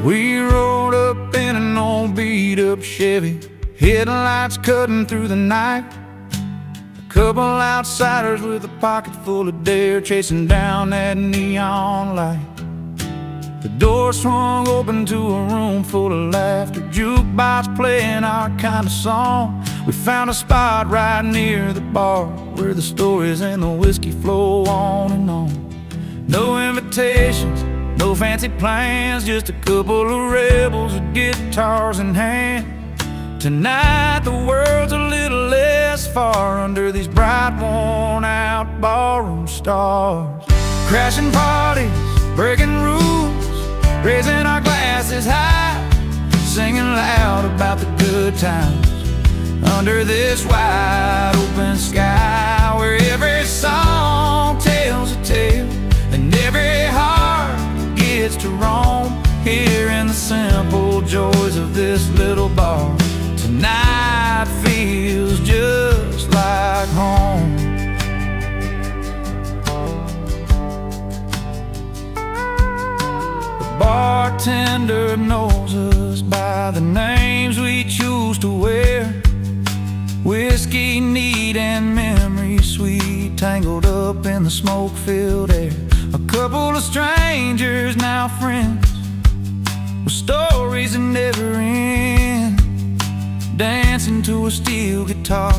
We rode up in an old beat-up Chevy, headlights cutting through the night. A couple outsiders with a pocket full of dare, chasing down that neon light. The door swung open to a room full of laughter, jukebox playing our kind of song. We found a spot right near the bar, where the stories and the whiskey flow on and on. No invitations, no fancy plans, just a couple of rebels with guitars in hand. Tonight the world's a little less far under these bright, worn-out ballroom stars. Crashing parties, breaking rules, raising our glasses high, singing loud about the good times under this wide open sky, where every song tells a tale and every heart gets to roam, here in the simple joys of this little bar. Tonight feels just like home. The bartender knows us by the names we choose to wear. Whiskey neat and memory sweet, tangled up in the smoke-filled air. A couple of strangers, now friends, with stories that never end, dancing to a steel guitar,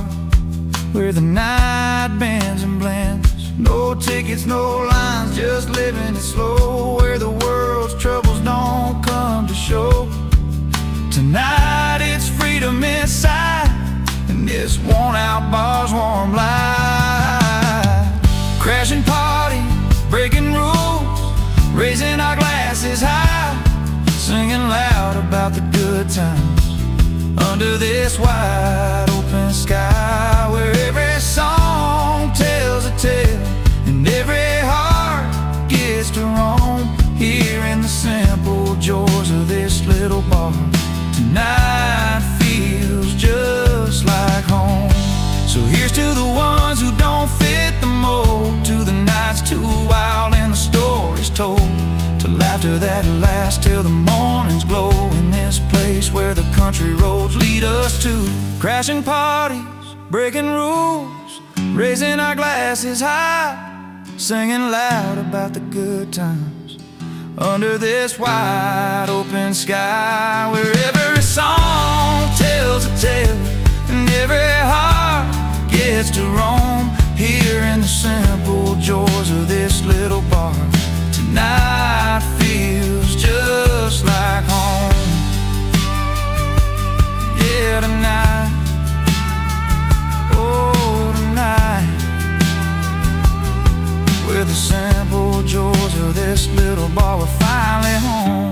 where the night bends and blends. No tickets, no lines, just living it slow, where the world's troubles don't come to show. Tonight it's freedom inside, and this worn-out bar's warm light. Crashing parties, breaking rules, raising our glasses high, singing loud about the good times under this wide open sky, where every song tells a tale and every heart gets to roam, here in the simple joys of this little bar. Tonight feels just like home. So here's to the ones who don't fit the mold, to the nights too wild and the stories told, to laughter that lasts till the morning's glow, in this place where the country roads lead us to. Crashing parties, breaking rules, raising our glasses high, singing loud about the good times under this wide open sky, where every song tells a tale and every heart gets to roam, here in the simple joys of this little bar. Tonight feels just like home. Yeah, tonight, oh tonight, with the simple joys of this little bar, we're finally home.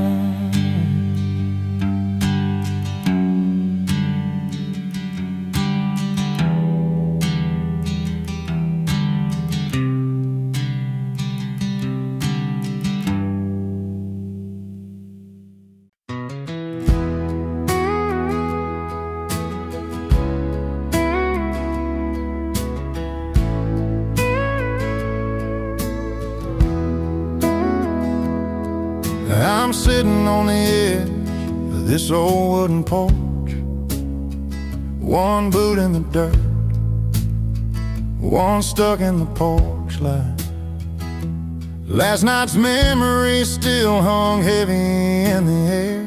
I'm sitting on the edge of this old wooden porch, one boot in the dirt, one stuck in the porch light. Last night's memory still hung heavy in the air.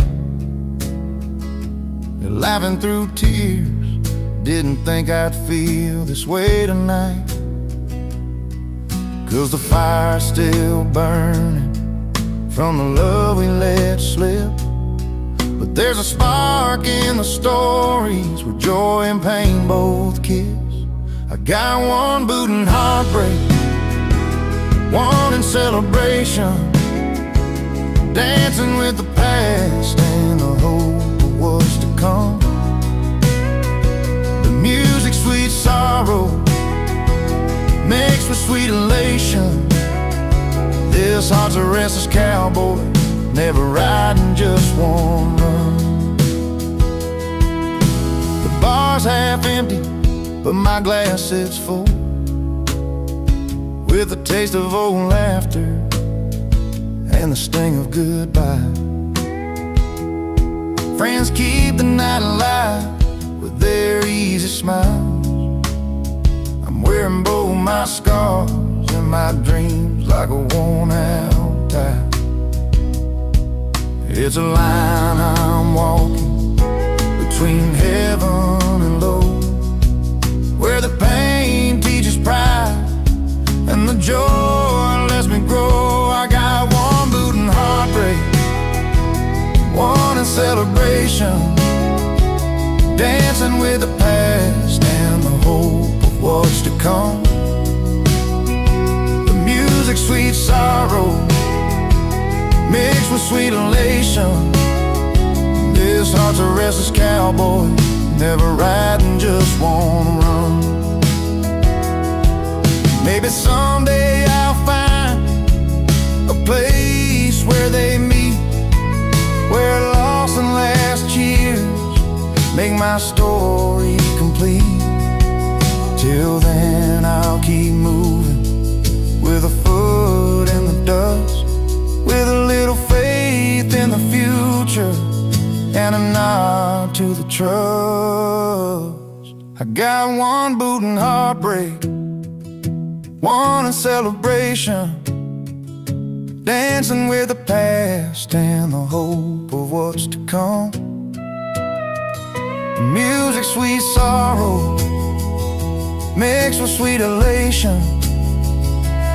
Laughing through tears, didn't think I'd feel this way tonight, 'cause the fire's still burning from the love we let slip. But there's a spark in the stories where joy and pain both kiss. I got one boot in heartbreak, one in celebration, dancing with the past and the hope of what's to come. The music, sweet sorrow, mixed with sweet elation. This heart's a restless cowboy, never riding just one run. The bar's half empty, but my glass sits full, with a taste of old laughter and the sting of goodbye. Friends keep the night alive with their easy smiles. I'm wearing both my scars and my dreams like a worn-out tie. It's a line I'm walking between heaven and low, where the pain teaches pride and the joy lets me grow. I got one boot in heartbreak, one in celebration, dancing with the past and the hope of what's to come. The music, sweet sorrow, mixed with sweet elation. This heart's a restless cowboy, never riding, just wanna run. Maybe someday I'll find a place where they meet, where lost and last years make my story complete. Till then I'll keep moving, with a foot in the dust, with a little faith in the future and a nod to the trust. I got one boot in heartbreak, one in celebration, dancing with the past and the hope of what's to come. Music, sweet sorrow, mixed with sweet elation.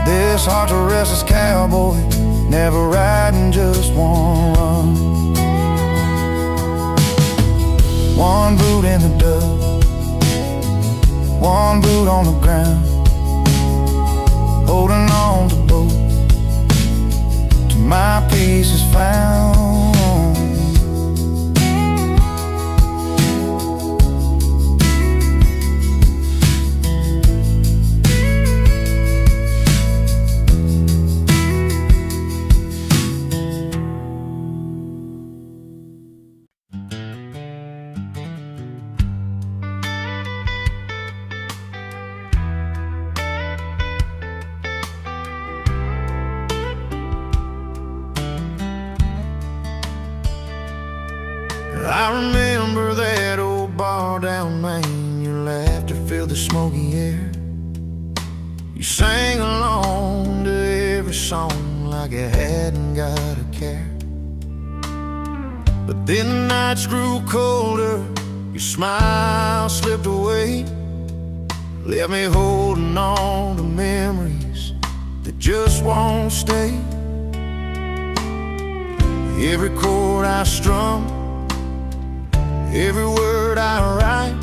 This heart's a restless cowboy, never riding, just wanna run. One boot in the dust, one boot on the ground, holding on to both till my peace is found. I remember that old bar down Main. Your laughter filled the smoky air. You sang along to every song like you hadn't got a care. But then the nights grew colder, your smile slipped away, left me holding on to memories that just won't stay. Every chord I strum, every word I write,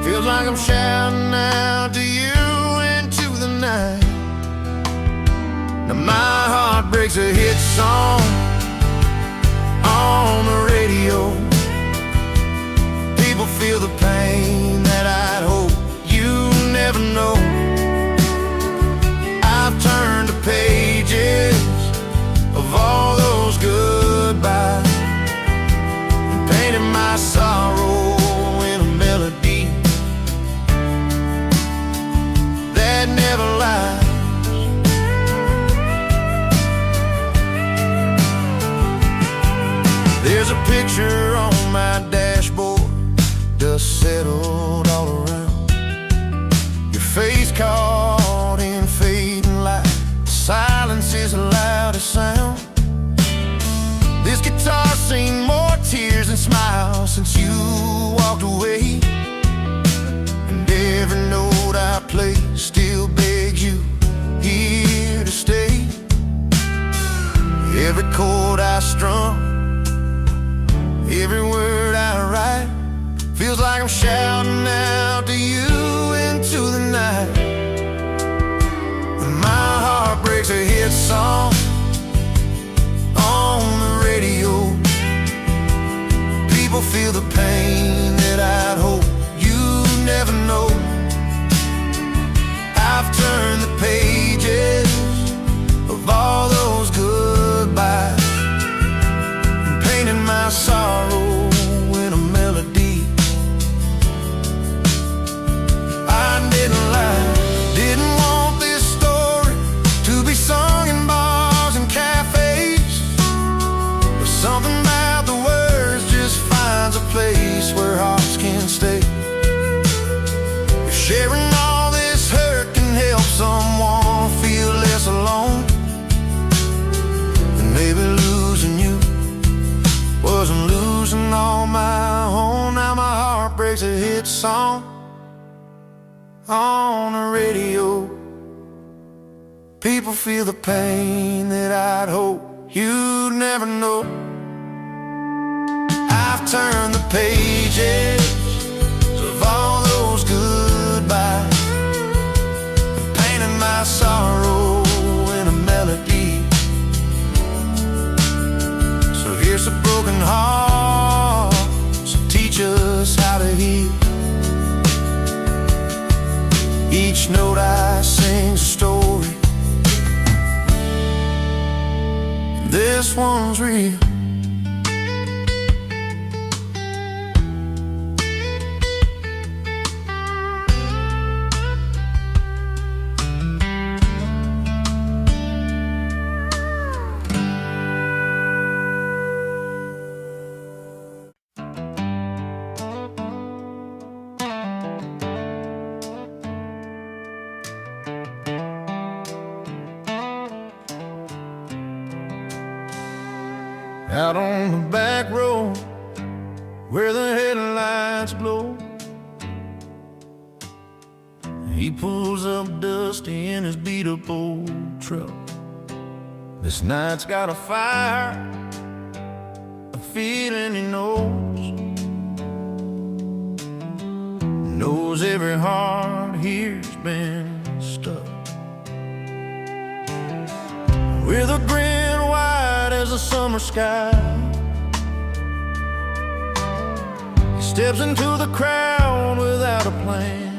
feels like I'm shouting out to you into the night. Now my heart breaks a hit song on the radio. People feel the pain that I'd hope you never know. I've turned the pages of all those goodbyes, painting my sorrow in a melody that never lies. There's a picture on my dashboard, dust settled all around, your face caught in fading light. Silence is the loudest sound. This guitar's seen more tears and smiles since you walked away, and every note I play still begs you here to stay. Every chord I strum, every word I write, feels like I'm shouting out to you into the night. And my heart breaks a hit song on the radio. People feel the pain that I'd hope you never know. I've turned the pages of all those goodbyes and painted my sorrow in a melody. I didn't lie, didn't want this story to be sung in bars and cafes, but something about the words just fine wasn't losing all my own. Now my heart breaks a hit song on the radio. People feel the pain that I'd hope you'd never know. I've turned the pages of all those goodbyes, painted my sorrow in a melody. So here's a broken heart, so teach us how to heal. Each note I sing's a story, this one's real. Out on the back road where the headlights glow, he pulls up Dusty in his beat-up old truck. This night's got a fire, a feeling he knows every heart here's been stuck. With a grin wide as the summer sky, he steps into the crowd without a plan.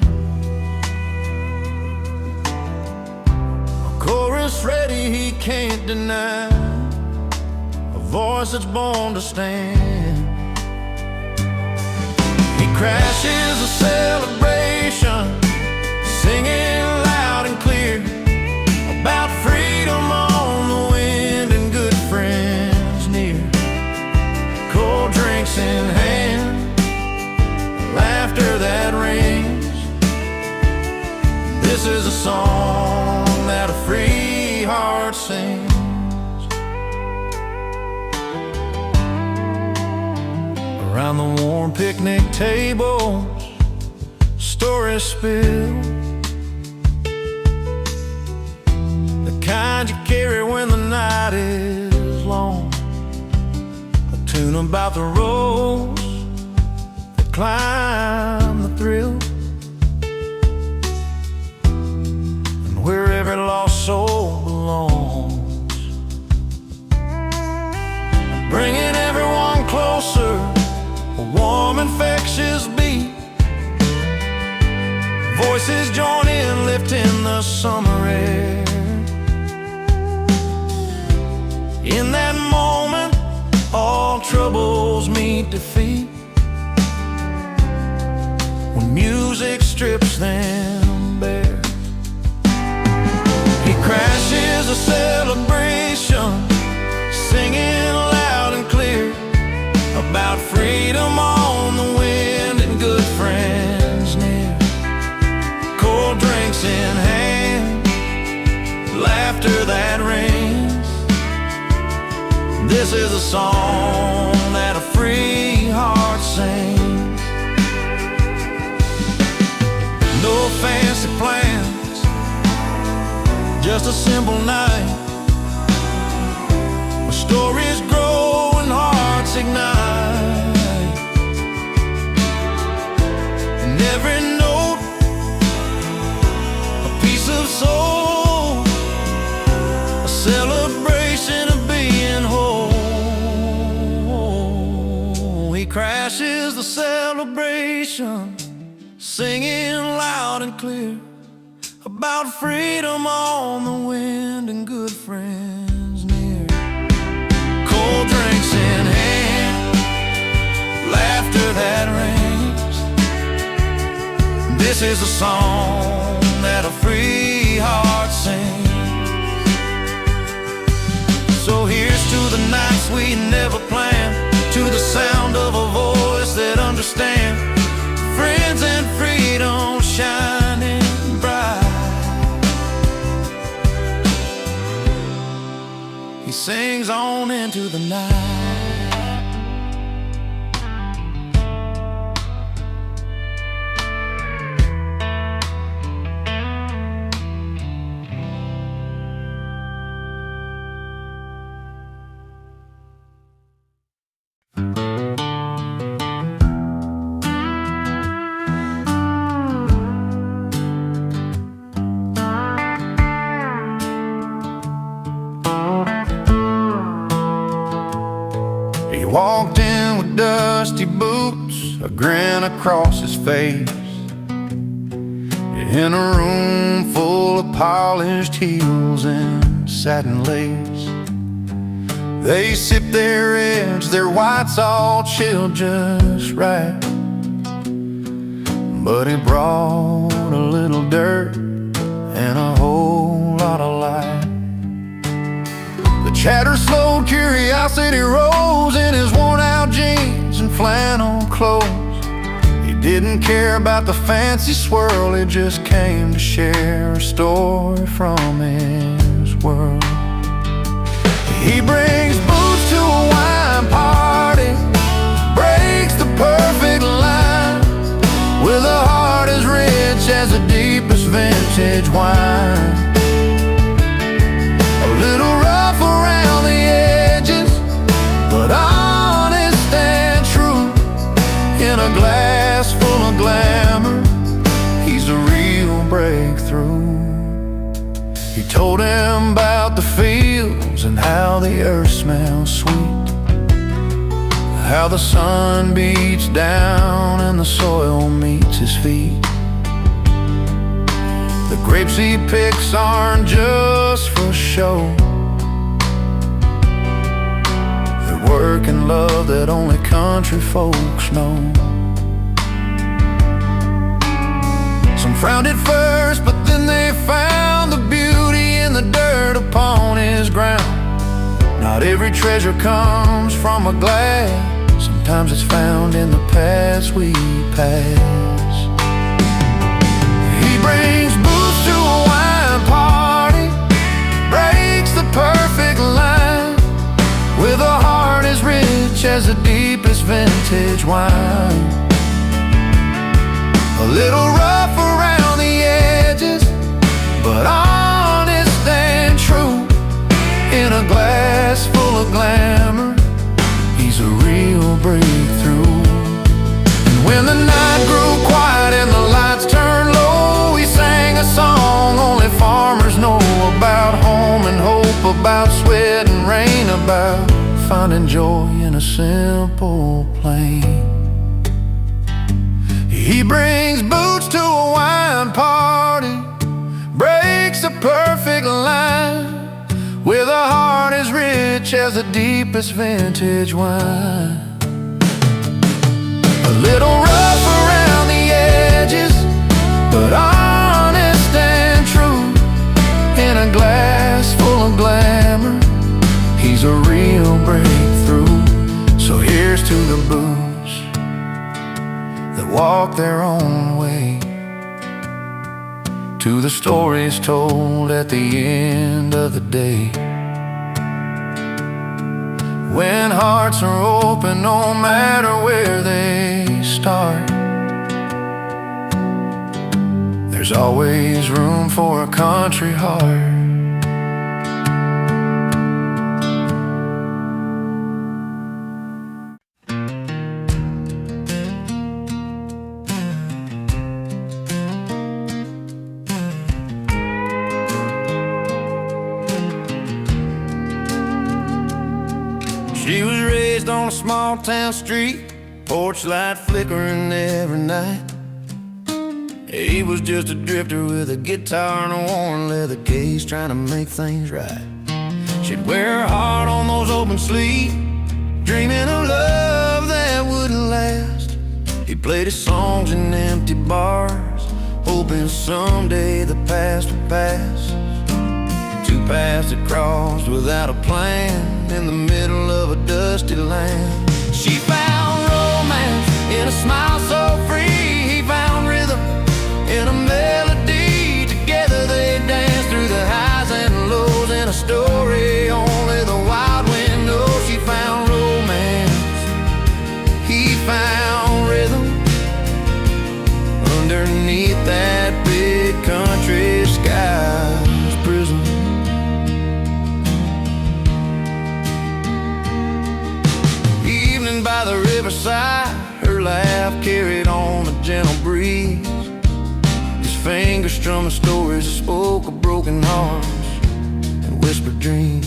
A chorus ready he can't deny, a voice that's born to stand. He crashes a celebration, singing loud and clear about freedom on the wind and good friends near. Cold drinks in hand, laughter that rings. This is a song that a free heart sings. Around the warm picnic tables, stories spill, the kind you carry when the night is long. A tune about the roads that climb the thrill, and where every lost soul belongs. Bringing everyone closer, a warm infectious beat. Voices join in, lifting the summer air. In that moment, all troubles meet defeat, when music strips them bare. He crashes a celebration, singing loud and clear about freedom on the wind and good friends near. Cold drinks in hand, laughter that rings. This is a song that a free heart sings. No fancy plans, just a simple night, where stories grow and hearts ignite. And every note, a piece of soul, a celebration of being whole. He crashes the celebration, singing loud and clear about freedom on the wind and good friends near. Cold drinks in hand, laughter that rings. This is a song that a free heart sings. So here's to the nights we never planned, to the sound of a voice that understands. Friends and freedom shining bright. He sings on into the night. dusty boots, a grin across his face. In a room full of polished heels and satin lace, they sip their reds, their whites all chilled just right. But he brought a little dirt and a whole lot of light. The chatter slowed, curiosity rose in his worn-out jeans and flannel clothes. He didn't care about the fancy swirl, he just came to share a story from his world. He brings boots to a wine party, breaks the perfect line, with a heart as rich as the deepest vintage wine. A little rough around the edges, but honest and true. In a glass full of glamour, he's a real breakthrough. He told him about the fields and how the earth smells sweet, how the sun beats down and the soil meets his feet. The grapes he picks aren't just for show, they're work and love that only country folks know. Some frowned at first, but then they found the beauty in the dirt upon his ground. Not every treasure comes from a glass, sometimes it's found in the paths we pass. He brings boots to a wine party, breaks the perfect line, with a heart as rich as the deepest vintage wine. A little rough around the edges, but honest and true. In a glass full of glamour, he's a real breakthrough. And when the night grew quiet and the lights turned low, he sang a song only farmers know about home and hope, about sweat and rain, about finding joy in a simple plain. He brings boots to a wine party, breaks a perfect line, with a heart as rich as the deepest vintage wine. A little rough around the edges, but honest and true. In a glass full of glamour, he's a real breakthrough. So here's to the boots that walk their own way, to the stories told at the end of the day. When hearts are open, no matter where they start, there's always room for a country heart. She was raised on a small town street, porch light flickering every night. He was just a drifter with a guitar and a worn leather case, trying to make things right. She'd wear her heart on those open sleeves, dreaming of love that wouldn't last. He played his songs in empty bars, hoping someday the past would pass. Two paths that crossed without a plan, in the middle of a dusty land. She found romance in a smile so free. He found rhythm in a melody. Together they danced through the highs and lows in a story only the wild wind knows. She found romance, he found rhythm, underneath that big country sky's prism. By the riverside, her laugh carried on a gentle breeze. His fingers strumming stories that spoke of broken hearts and whispered dreams.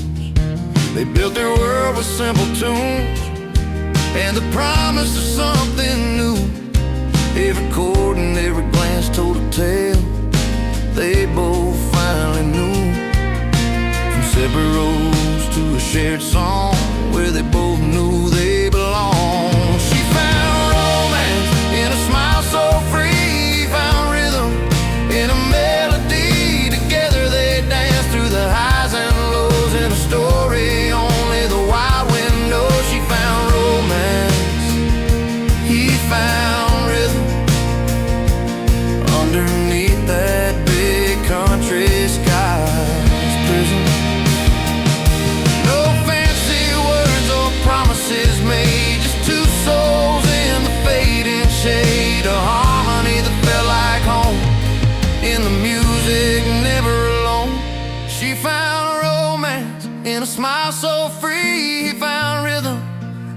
They built their world with simple tunes and the promise of something new. Every chord and every glance told a tale they both finally knew. From separate roads to a shared song where they both knew they belonged. She found romance in a smile so free, found rhythm in a melody. Together they danced through the highs and lows in a story only the wild wind knows. She found romance, he found rhythm underneath that big country sky's prison. No fancy words or promises made, just two souls in the fading shade. A harmony that felt like home, in the music, never alone. She found romance in a smile so free. He found rhythm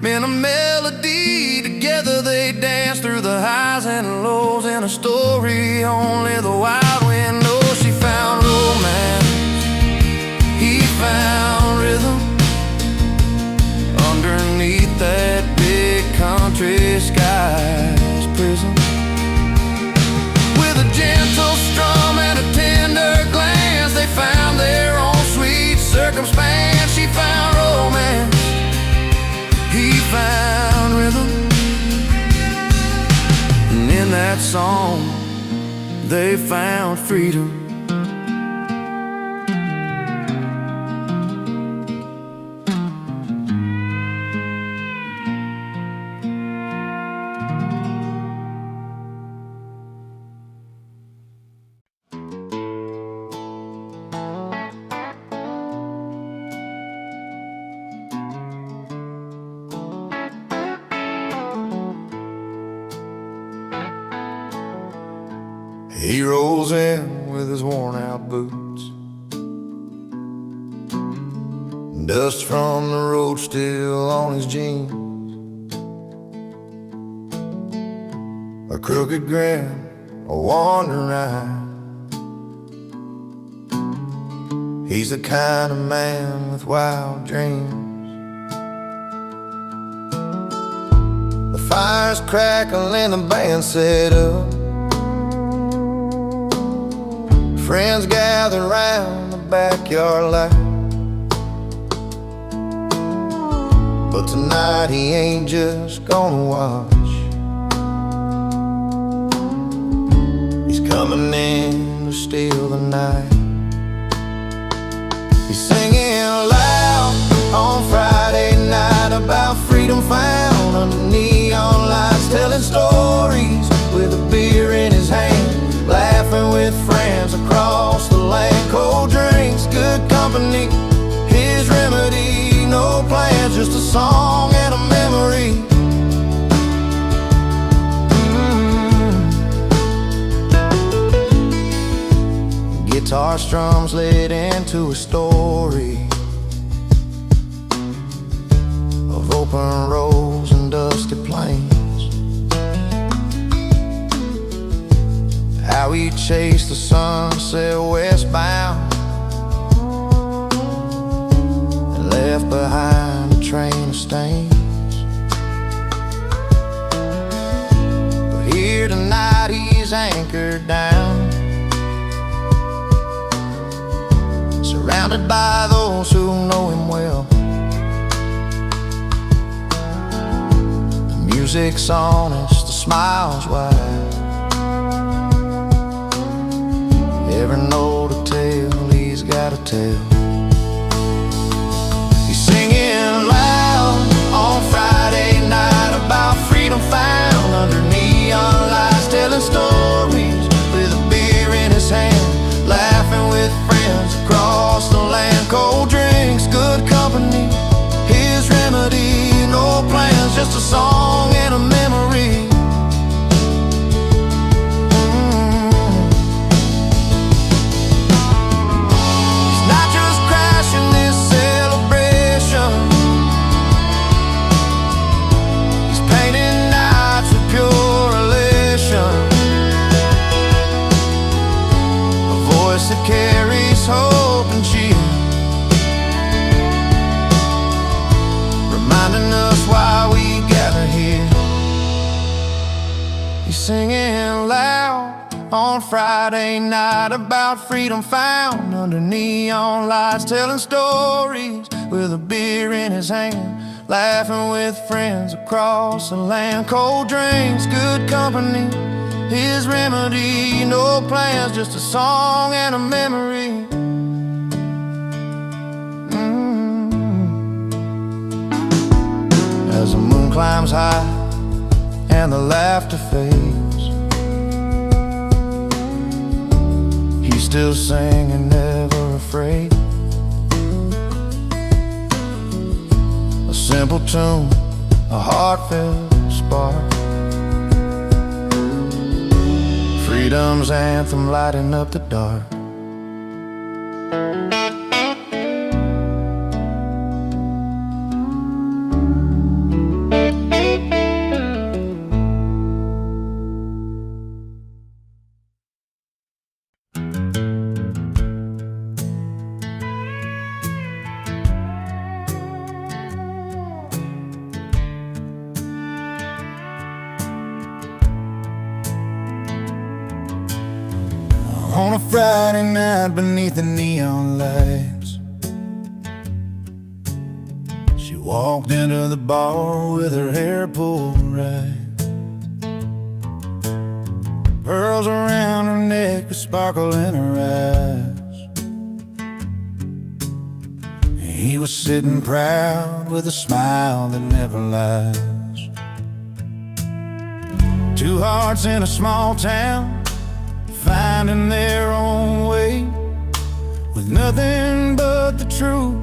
in a melody. Together they danced through the highs and lows in a story only the wild wind knows. She found romance, he found rhythm underneath that big country sky's prison. With a gentle strum and a tender glance, they found their own sweet circumstance. She found romance, he found rhythm, and in that song they found freedom. He rolls in with his worn-out boots, dust from the road still on his jeans, a crooked grin, a wandering eye. He's the kind of man with wild dreams. The fire's crackling, the band set up, friends gather round the backyard light. But tonight he ain't just gonna watch. He's coming in to steal the night. He's singing loud on Friday night about freedom found under neon lights, telling stories with a beer in his hand, laughing with friends across the land. Cold drinks, good company, his remedy. No plans, just a song and a memory. Guitar strums laid into a story of open roads and dusty plains. How he chased the sunset westbound and left behind a train of stains. But here tonight he's anchored down, surrounded by those who know him well. The music's honest, the smile's wide, every note a tale he's got to tell. He's singing loud on Friday night about freedom found under neon lights, telling stories with a beer in his hand, laughing with friends across the land. Cold drinks, good company, his remedy. No plans, just a song and a memory. He's not your He's singing loud on Friday night about freedom found under neon lights, telling stories with a beer in his hand, laughing with friends across the land. Cold drinks, good company, his remedy. No plans, just a song and a memory. As the moon climbs high and the laughter fades, he's still singing, never afraid. A simple tune, a heartfelt spark, freedom's anthem lighting up the dark. On a Friday night beneath the neon lights, she walked into the bar with her hair pulled right, pearls around her neck, a sparkle in her eyes. He was sitting proud with a smile that never lies. Two hearts in a small town, finding their own way, with nothing but the truth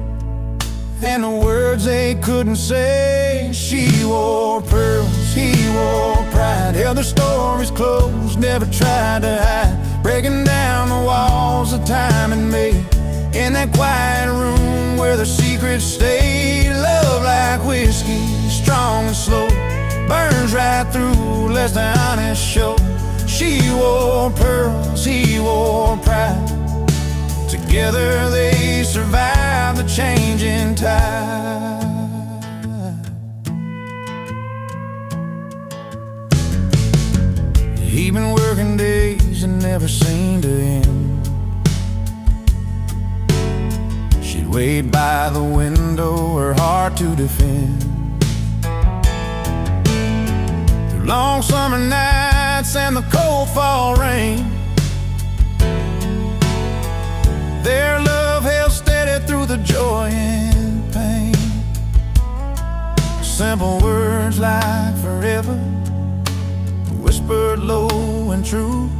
and the words they couldn't say. She wore pearls, he wore pride, held their stories close, never tried to hide, breaking down the walls of time and made. In that quiet room where the secrets stayed, love like whiskey, strong and slow, burns right through, lets the honest show. She wore pearls, he wore pride, together they survived the changing tide. He'd been working days and never seemed to end. She'd wait by the window, her heart to defend. Through long summer nights and the cold fall rain, their love held steady through the joy and pain. Simple words like forever, whispered low and true.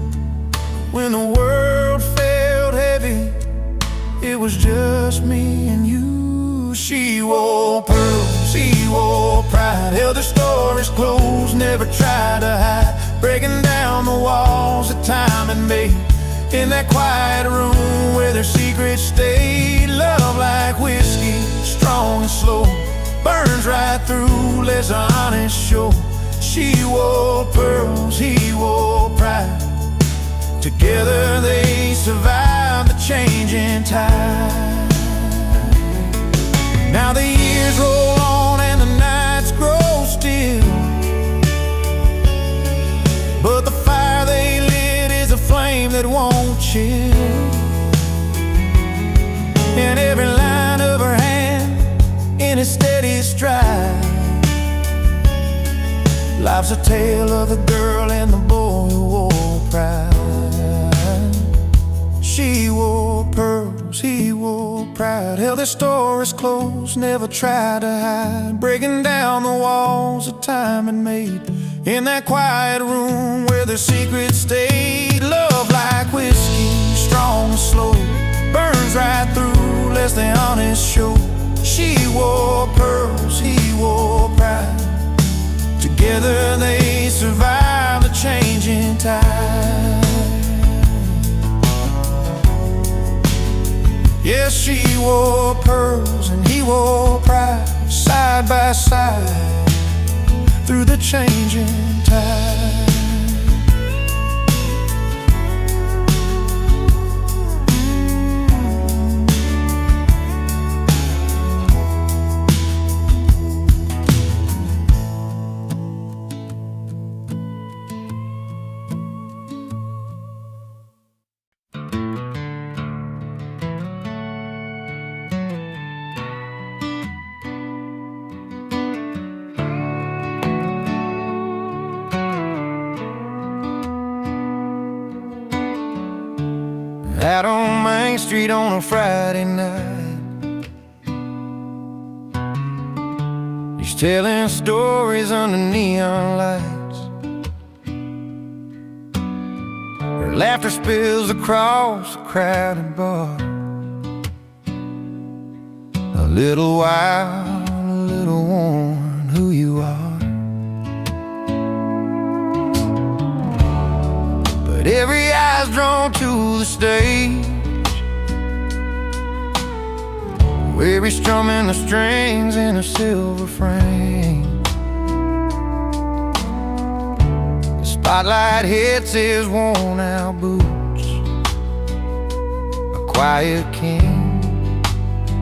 When the world felt heavy, it was just me and you. She wore pearls, he wore pride, held their stories close, never tried to hide, breaking down the walls that time had made. In that quiet room where their secrets stayed, love like whiskey, strong and slow, burns right through, lets the honest show. She wore pearls, he wore pride, together they survived the changing tide. Now the years roll on and the nights grow still, but the fire they lit is a flame that won't chill. In every line of her hand, in a steady stride, life's a tale of the girl and the boy who wore pride. She wore pearls, he wore pride, held their stories close, never tried to hide, breaking down the walls that time had made. In that quiet room where their secrets stayed, love like whiskey, strong and slow, burns right through, lets the honest show. She wore pearls, he wore pride, together they survived the changing tide. Yes, she wore pearls and he wore pride, side by side through the changing tide. out on Main Street on a Friday night. He's telling stories under neon lights. Her laughter spills across the crowded bar. A little wild, a little worn, who you are. But every eye's drawn to the stage, where he's strumming the strings in a silver frame. The spotlight hits his worn out boots, a quiet king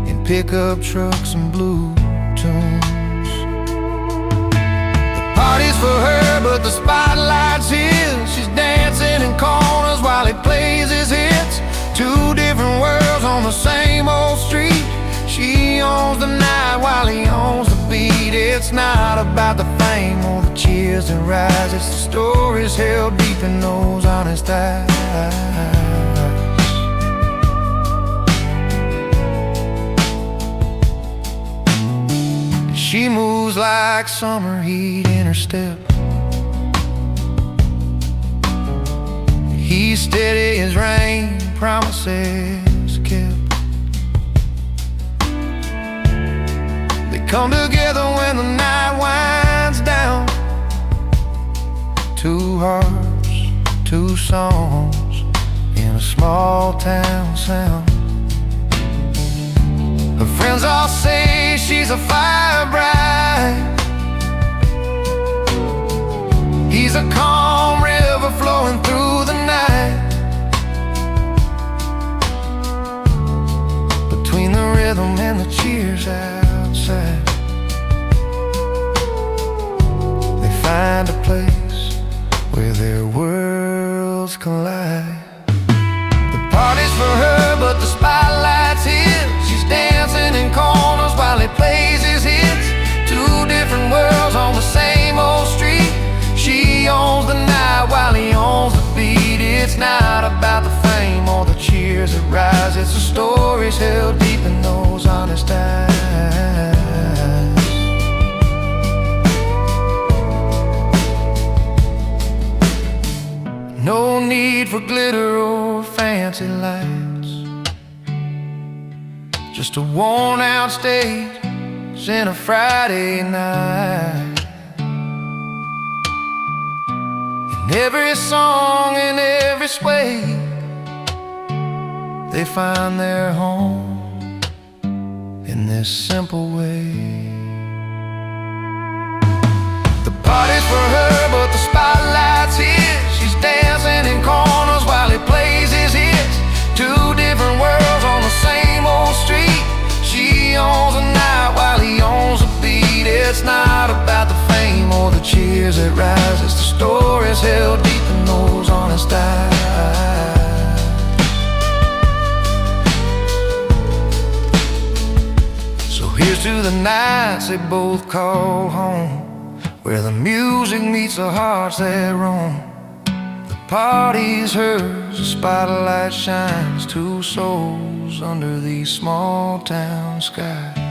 in pickup trucks and blue tunes. The party's for her, but the spotlight's his. She's dancing in corners while he plays his hits. Two different worlds on the same old street. She owns the night while he owns the beat. It's not about the fame or the cheers that rise. It's the stories held deep in those honest eyes. She moves like summer heat in her step. He's steady as rain, promises kept. Come together when the night winds down. Two hearts, two songs in a small town sound. Her friends all say she's a fire bride. He's a calm river flowing through the night. Between the rhythm and the cheers outside, they find a place where their worlds collide. The party's for her, but the spotlight's his. She's dancing in corners while he plays his hits. Two different worlds on the same old street. She owns the night while he owns the beat. It's not about the fame or the cheers that rise. It's the stories held deep in those honest eyes. No need for glitter or fancy lights, just a worn out stage and a Friday night. In every song, in every sway, they find their home in this simple way. The party's for her, but the spotlight's his. She's dancing in corners while he plays his hits. Two different worlds on the same old street. She owns the night while he owns the beat. It's not about the fame or the cheers that rise. It's the stories held deep in those honest eyes. So here's to the nights they both call home, where the music meets the hearts that roam. The party's hers, the spotlight shines. Two souls under these small town skies.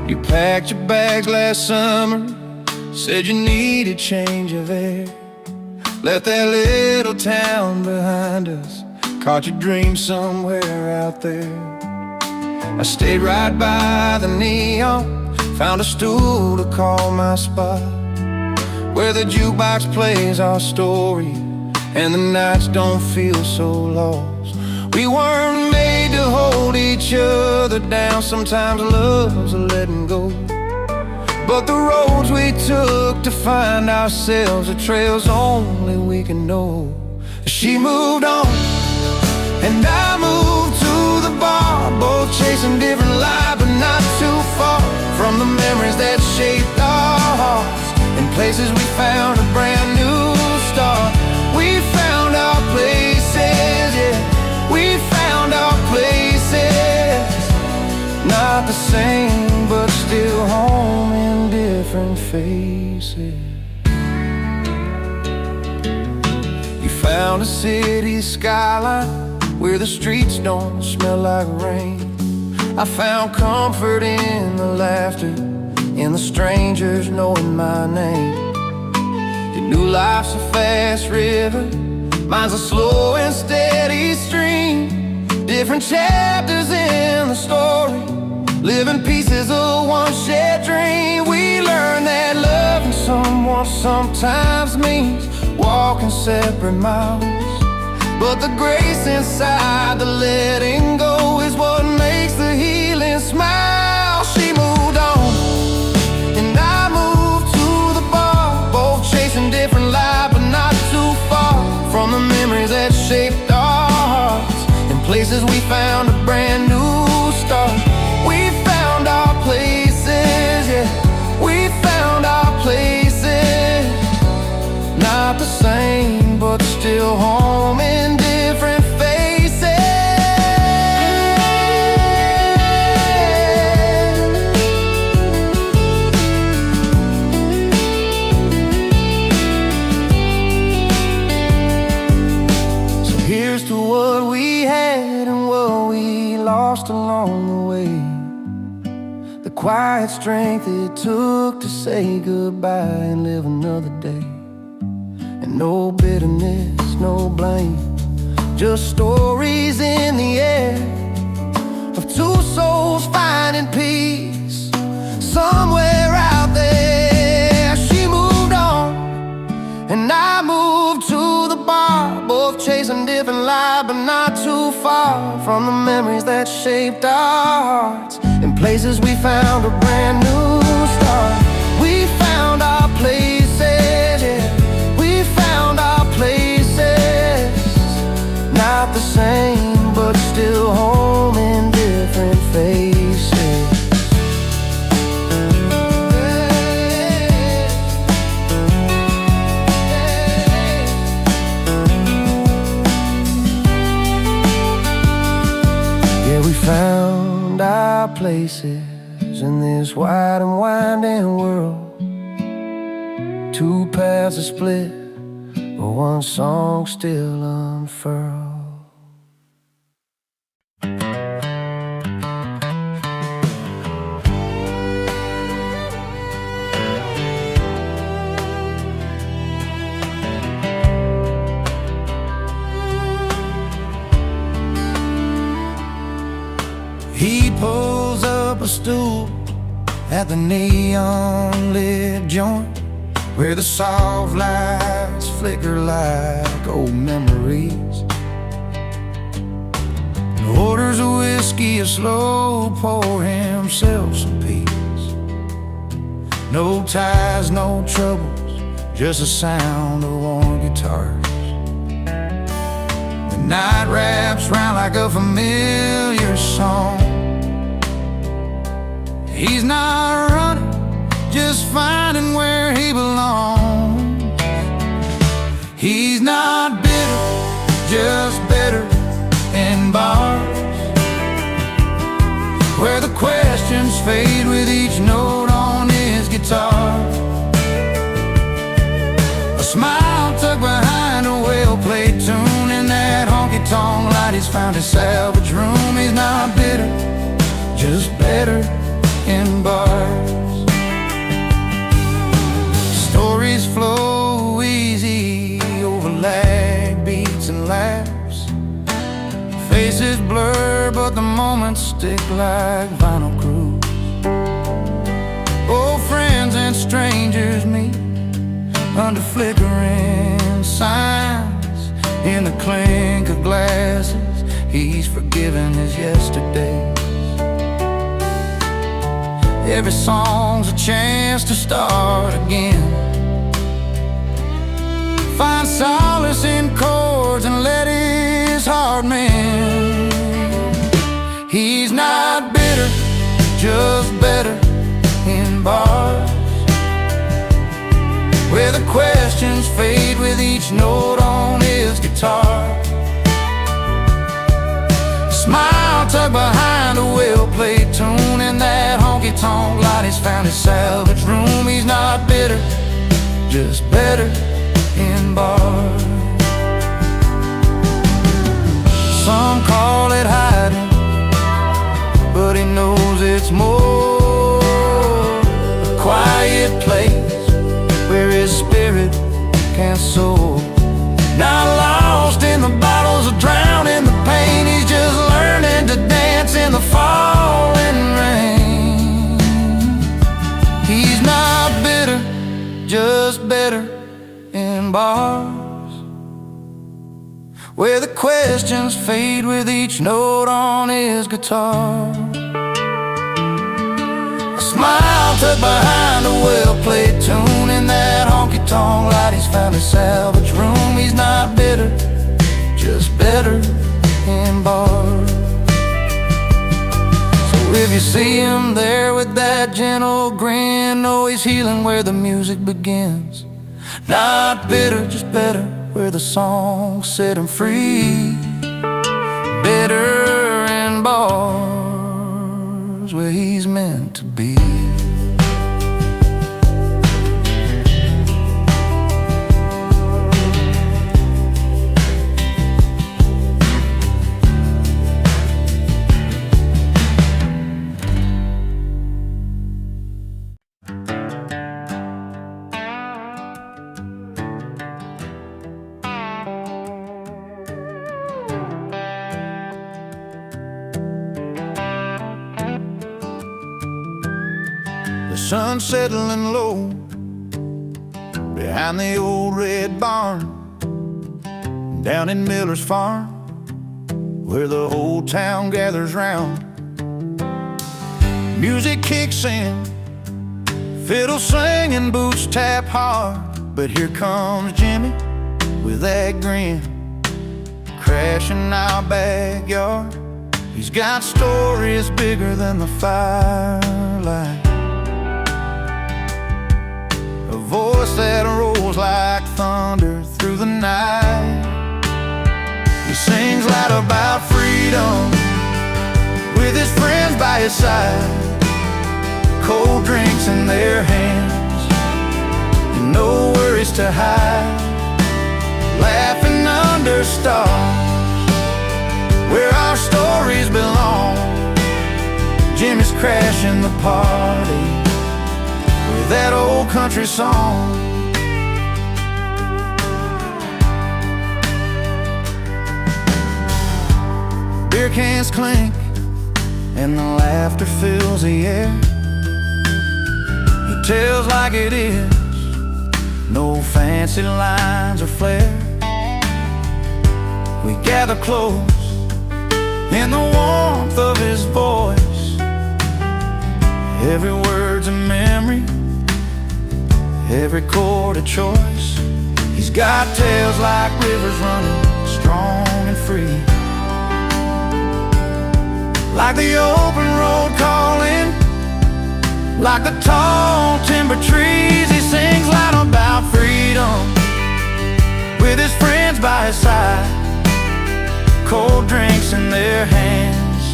You packed your bags last summer, said you need a change of air. Left that little town behind us, caught your dream somewhere out there. I stayed right by the neon, found a stool to call my spot, where the jukebox plays our story and the nights don't feel so lost. We weren't made to hold each other down. Sometimes love's a letting go, but the roads we took to find ourselves are trails only we can know. She moved on, and I moved to the bar, both chasing different lives, but not too far from the memories that shaped our hearts, and places we found a brand new start. faces. You found a city skyline where the streets don't smell like rain. I found comfort in the laughter, in the strangers knowing my name. You knew life's a fast river, mine's a slow and steady stream. Different chapters in the story, living pieces of one shared dream. We learned that loving someone sometimes means walking separate miles, but the grace inside the letting go is what makes the healing smile. She moved on, and I moved to the bar, both chasing different lives, but not too far from the memories that shaped our hearts. In places we found a brand new start. We found our places, yeah, we found our places. Not the same, but still home in different faces. So here's to what we had and what we lost along the way. The quiet strength it took to say goodbye and live another day. And no bitterness, no blame, just stories in the air of two souls finding peace somewhere out there. She moved on, and I moved to the bar, both chasing different lives, but not too far from the memories that shaped our hearts. In places we found a brand new start. We found our places, yeah, we found our places. Not the same, but still home in different faces. Yeah, we found our places in this wide and winding world. Two paths are split, but one song still unfurled. He pulls up a stool at the neon lit joint, where the soft lights flicker like old memories. And orders a whiskey, a slow pour, himself some peace. No ties, no troubles, just the sound of warm guitars. The night wraps round like a familiar song. He's not running, just finding where he belongs. He's not bitter, just better in bars, where the questions fade with each note on his guitar. A smile tucked behind a well-played tune, in that honky-tonk light he's found his salvage room. He's not bitter, just better in bars. Stories flow easy over lag beats and laughs. Faces blur, but the moments stick like vinyl grooves. Old friends and strangers meet under flickering signs. In the clink of glasses, he's forgiven his yesterdays. Every song's a chance to start again. Find solace in chords and let his heart mend. He's not bitter, just better in bars, where the questions fade with each note on his guitar. Smile tucked behind a well-played tune, in that honky-tonk light light, he's found his salvage room. He's not bitter, just better in bars. Some call it hiding, but he knows it's more. A quiet place where his spirit can soar. Not lost in the bottles or drowned in the pain. He's just learning to dance in the falling rain. He's not bitter, just better in bars, where the questions fade with each note on his guitar. A smile tucked behind a well-played tune. In that honky-tonk light, he's found a salvage room. He's not bitter, just better in bars. So if you see him there with that gentle grin, know he's healing where the music begins. Not bitter, just better, where the song set him free. Better in bars, where he's meant to be. The sun's settling low behind the old red barn, down in Miller's farm, where the whole town gathers round. Music kicks in, fiddle singing, boots tap hard. But here comes Jimmy with that grin, crashing our backyard. He's got stories bigger than the firelight, a voice that rolls like thunder through the night. He sings loud about freedom with his friends by his side, cold drinks in their hands and no worries to hide, laughing under stars where our stories belong. Jimmy's crashing the party with that old country song. Beer cans clink and the laughter fills the air. He tells like it is, no fancy lines or flair. We gather close in the warmth of his voice, every word's a memory, every chord a choice. He's got tales like rivers running strong and free, like the open road calling, like the tall timber trees. He sings loud about freedom with his friends by his side, cold drinks in their hands,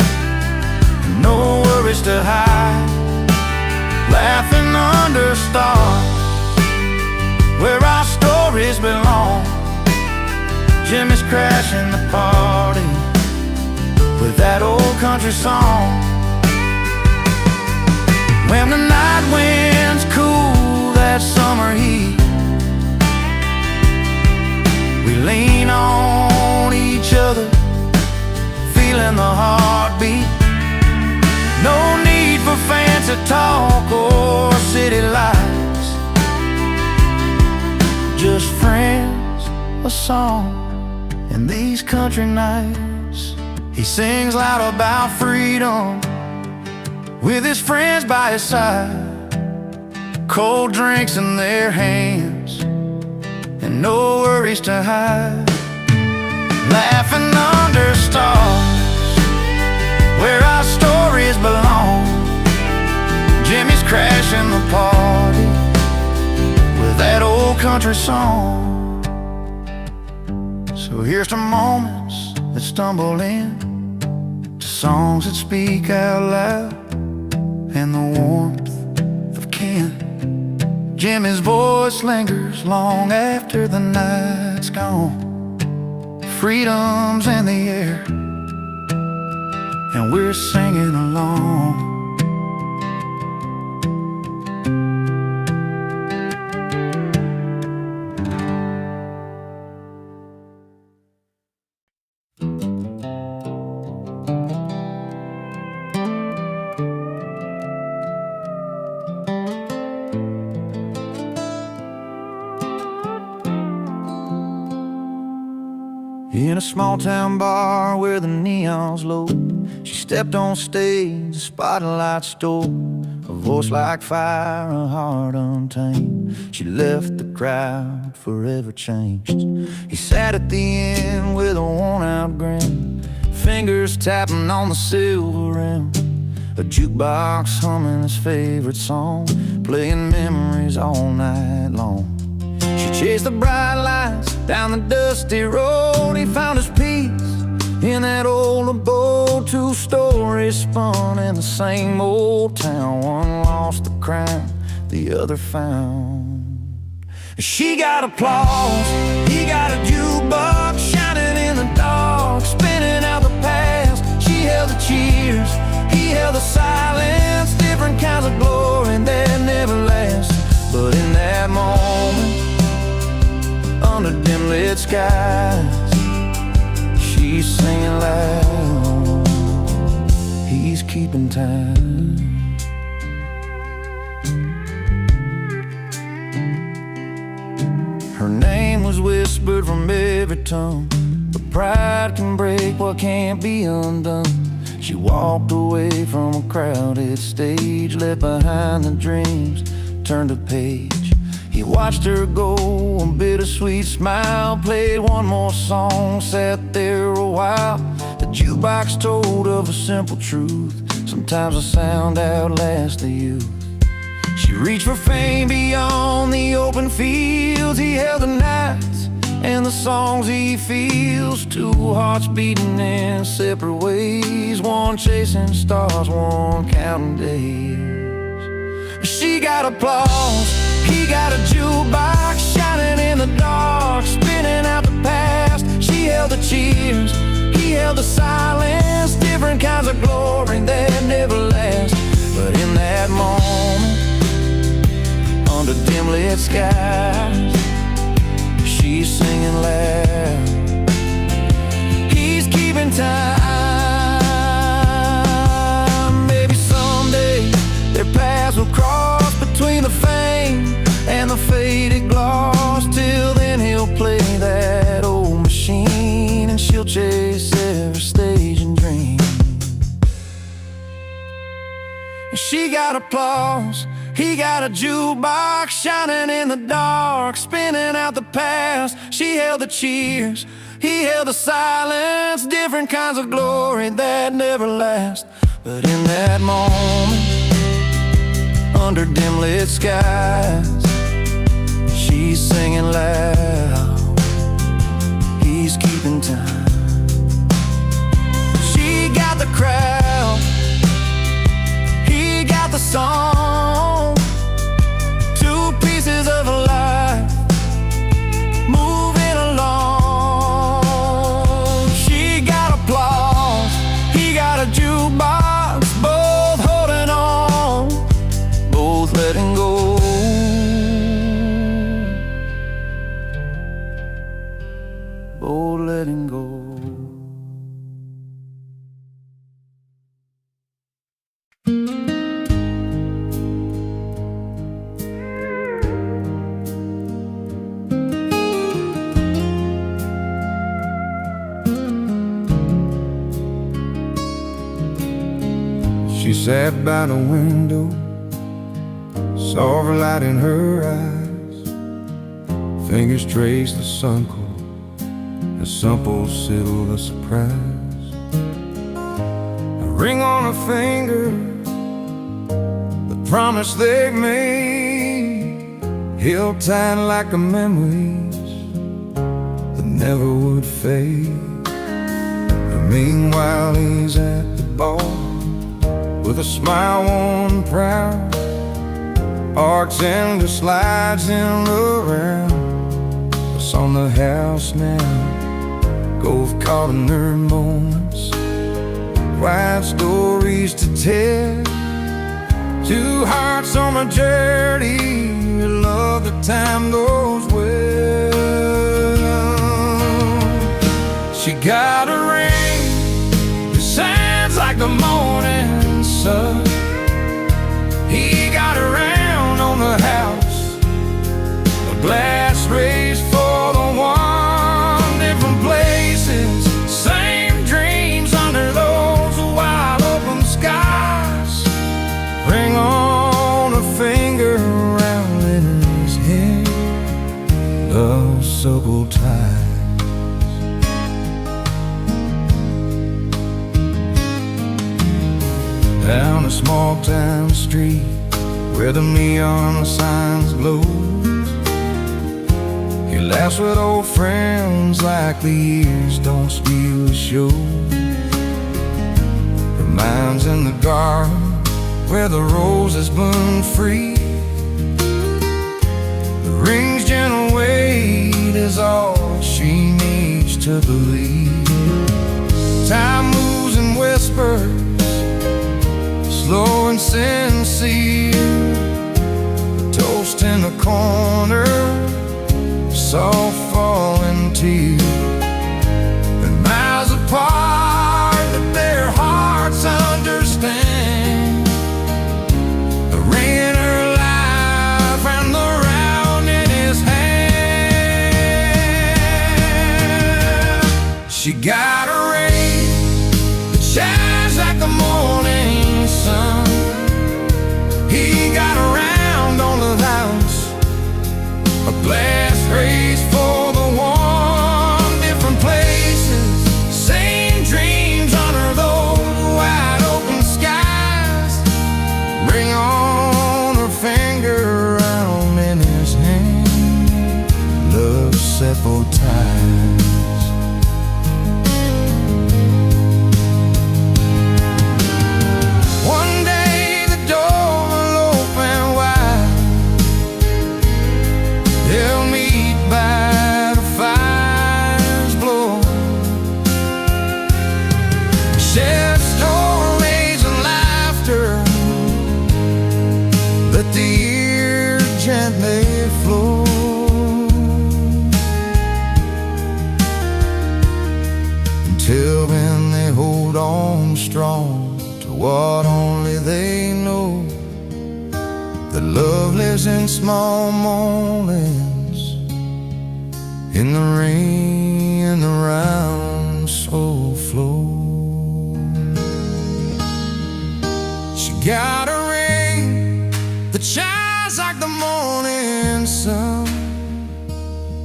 no worries to hide, laughing under stars where our stories belong. Jimmy's crashing the party with that old country song. When the night winds cool that summer heat, we lean on each other, feeling the heartbeat. No need for fancy talk or city lights, just friends, a song, and these country nights. He sings loud about freedom with his friends by his side, cold drinks in their hands and no worries to hide, laughing under stars where our stories belong. Jimmy's crashing the party with that old country song. So here's to moments that stumble in, to songs that speak out loud, and the warmth Jimmy's voice lingers long after the night's gone. Freedom's in the air, and we're singing along. In a small town bar where the neon's low, she stepped on stage, the spotlight stole. A voice like fire, a heart untamed. She left the crowd forever changed. He sat at the end with a worn-out grin, fingers tapping on the silver rim. A jukebox humming his favorite song, playing memories all night long. She chased the bright lights down the dusty road. He found his peace in that old abode. Two stories spun in the same old town. One lost the crown, the other found. She got applause, he got a jukebox shining in the dark, spinning out the past. She held the cheers, he held the silence. Different kinds of glory that never last. But in that moment, under dim lit skies, she's singing loud, he's keeping time. Her name was whispered from every tongue, but pride can break what can't be undone. She walked away from a crowded stage, left behind the dreams, turned a page. He watched her go, a bittersweet smile, played one more song, sat there a while. The jukebox told of a simple truth: sometimes the sound outlasts the youth. She reached for fame beyond the open fields. He held the nights and the songs he feels. Two hearts beating in separate ways, one chasing stars, one counting days. She got applause, he got a jukebox shining in the dark, spinning out the past. She held the cheers, he held the silence. Different kinds of glory that never last. But in that moment, under dim lit skies, she's singing loud, he's keeping time. Maybe someday their paths will cross between the fame and the faded gloss. Till then he'll play that old machine, and she'll chase every stage and dream. She got applause, he got a jukebox shining in the dark, spinning out the past. She held the cheers, he held the silence. Different kinds of glory that never last. But in that moment, under dim lit skies, she's singing loud, he's keeping time. She got the crowd, he got the song. Two pieces of a life moving along. She got applause, he got a jukebox, both holding on, both letting go, both letting go. She sat by the window, silver light in her eyes. Fingers trace the sun cold, a simple silver surprise. A ring on her finger, the promise they made, held tight like the memories that never would fade. And meanwhile he's at the bar, with a smile worn proud, arcs and the slides in around. What's on the house now? Golf caught in their moments, quiet stories to tell. Two hearts on a journey, love the time goes well. She got a ring that shines like the morning sun. He got around on the house, a blast raised for the one. Different places, same dreams under those wide open skies. Ring on a finger around in his head, love soul ties. Down a small town street where the neon signs glow, he laughs with old friends like the years don't steal the show. Reminds in the garden where the roses bloom free. The ring's gentle weight is all she needs to believe. Time moves in whispers, slow and sincere. Toast in the corner, soft falling tears. And miles apart that their hearts understand. The ring in her life and the round in his hand. She got a ring that shines like the morning sun. He got around on the house, a blast raised for the one. Different places, same dreams under those wide open skies. Ring on her finger, round in his hand, love set both ties. Share stories and laughter, let the year gently flow. Until then they hold on strong to what only they know, that love lives in small moments, in the rain and the round slow flow. Got a ring that shines like the morning sun.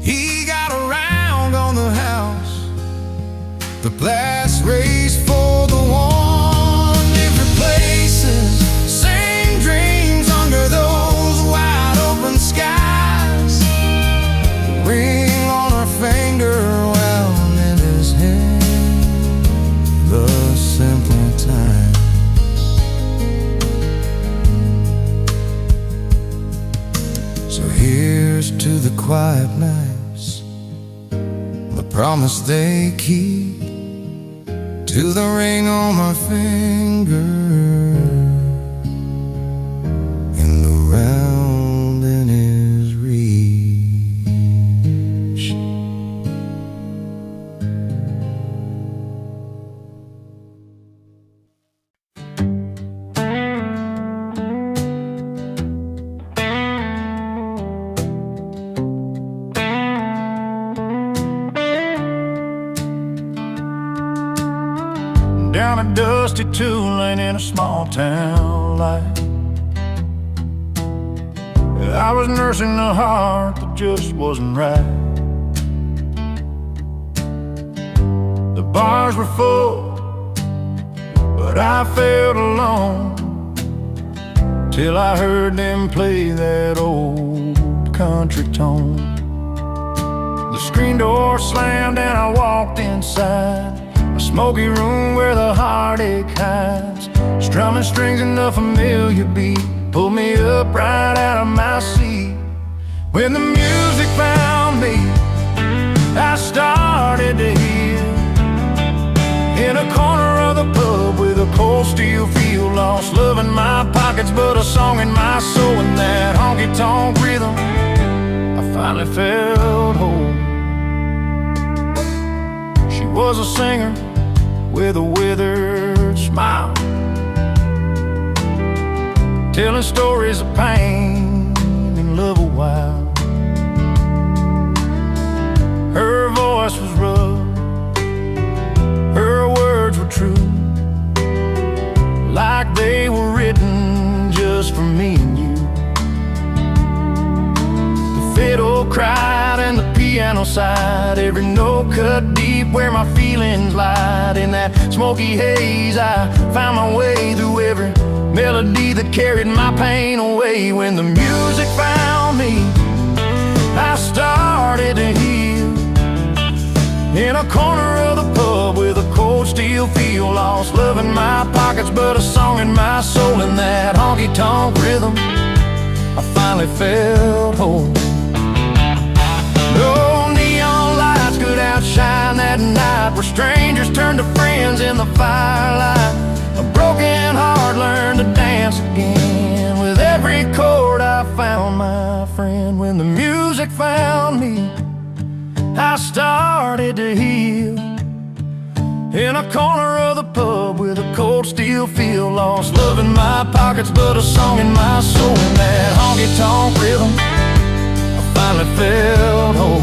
He got around on the house, the blast raised for the one. Different places, same dreams under those wide open skies. Ring on her finger, wound in his hand, the simple time. So here's to the quiet nights, the promise they keep, to the ring on my finger, and the round in his reach. Down a dusty two-lane in a small town life, I was nursing a heart that just wasn't right. The bars were full, but I felt alone, till I heard them play that old country tone. The screen door slammed and I walked inside a smoky room where the heartache hides. Strumming strings and a familiar beat pulled me up right out of When the music found me, I started to heal. In a corner of the pub with a cold steel feel, lost love in my pockets but a song in my soul. In that honky-tonk rhythm, I finally felt whole. She was a singer with a withered smile, telling stories of pain and love a while. Her voice was rough, her words were true, like they were written just for me and you. The fiddle cried and the piano sighed, every note cut deep where my feelings lied. In that smoky haze I found my way through every melody that carried my pain away. When the music found me, I started to heal. In a corner of the pub with a cold steel feel, lost love in my pockets but a song in my soul. In that honky-tonk rhythm, I finally felt whole. No neon lights could outshine that night, where strangers turned to friends in the firelight. A broken heart learned to dance again. With every chord I found my friend. When the music found me, I started to heal. In a corner of the pub with a cold steel feel, lost love in my pockets but a song in my soul. In that honky-tonk rhythm, I finally felt whole.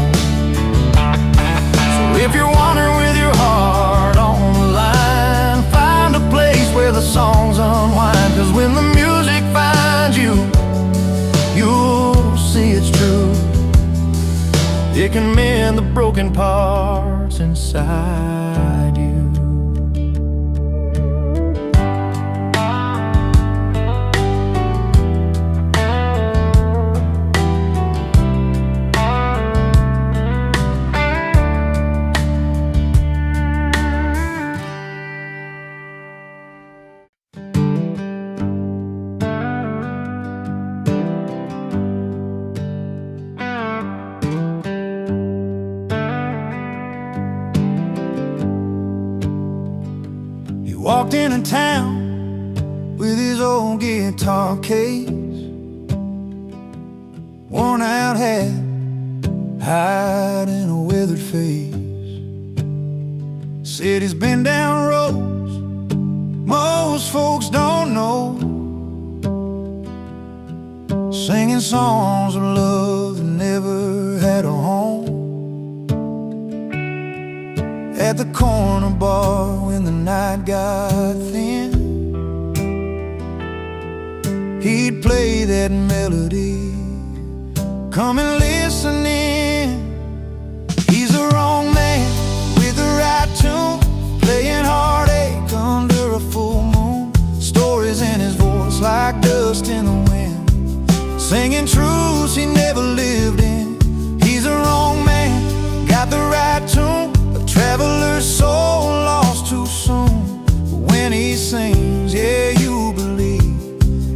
So if you're wandering with your heart on the line, find a place where the songs unwind. 'Cause when the music finds you, you'll see it's true. It can mend the broken parts inside you. Walked into town with his old guitar case, worn out hat, hiding a weathered face. Said he's been down roads most folks don't know, singing songs of love that never had a home. At the corner bar when the night got thin, he'd play that melody, come and listen in. He's the wrong man with the right tune, playing heartache under a full moon. Stories in his voice like dust in the wind, singing truths he never lived in. He's the wrong man, got the right tune, traveler's soul lost too soon. But when he sings, yeah, you believe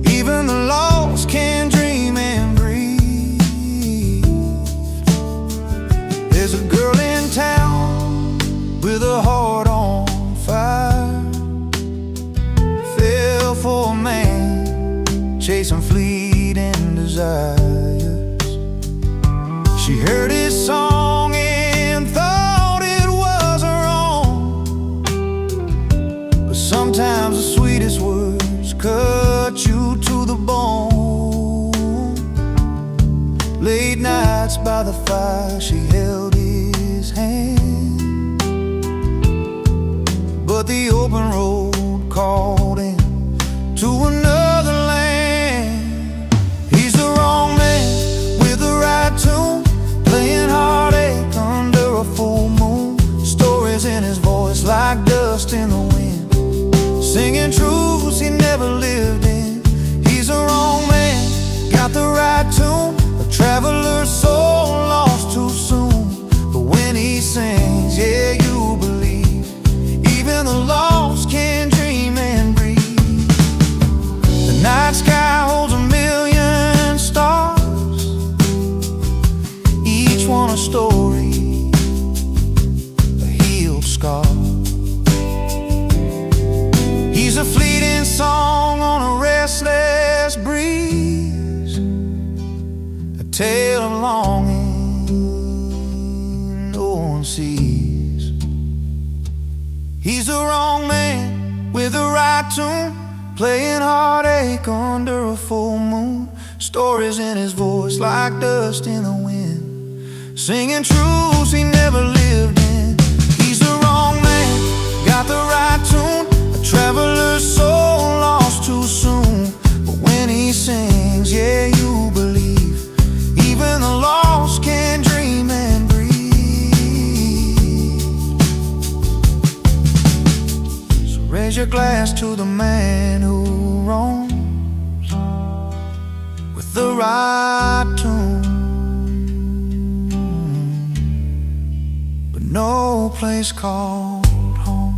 even the lost can dream and breathe. There's a girl in town with a heart on fire, fell for a man chasing fleeting desires. She heard his song and thought sometimes the sweetest words cut you to the bone. Late nights by the fire, she held his hand, but the open road called him to another land. He's the wrong man with the right tune, playing heartache under a full moon. Stories in his voice like dust in the wind, singing truths he never lived in. He's the wrong man, got the right tune, a traveler's soul lost too soon. But when he sings, yeah, you believe even the lost can dream and breathe. tale of longing no one sees. He's the wrong man with the right tune, playing heartache under a full moon. Stories in his voice like dust in the wind, singing truths he never lived in. He's the wrong man, got the right tune, a traveler's soul lost too soon. But when he sings, yeah, you believe even the lost can dream and breathe. So raise your glass to the man who roams with the right tune, but no place called home.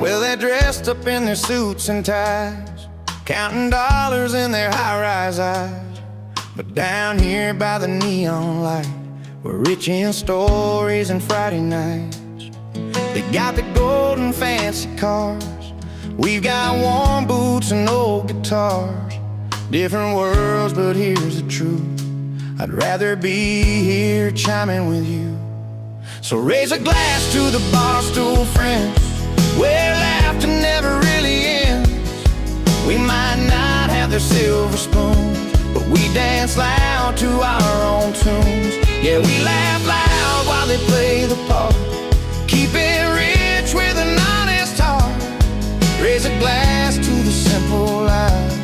Well, they're dressed up in their suits and ties, counting dollars in their high-rise eyes. But down here by the neon light, we're rich in stories and Friday nights. They got the gold and fancy cars, we've got warm boots and old guitars. Different worlds, but here's the truth, I'd rather be here chiming with you. So raise a glass to the Barstool friends, where laughter never really ends. We might not have their silver spoons, but we dance loud to our own tunes. Yeah, we laugh loud while they play the part, keep it rich with an honest heart. Raise a glass to the simple lives,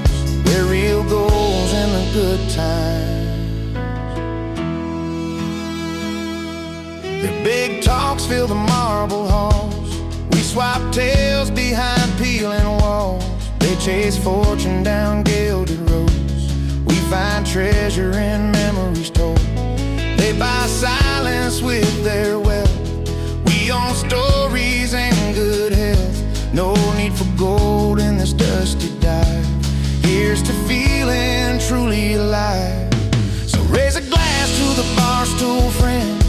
where real goals and the good times. Their big talks fill the marble halls, we swap tales behind peeling walls. They chase fortune down gilded roads, we find treasure in memories told. They buy silence with their wealth, we own stories and good health. No need for gold in this dusty dive, here's to feeling truly alive. So raise a glass to the Barstool friends,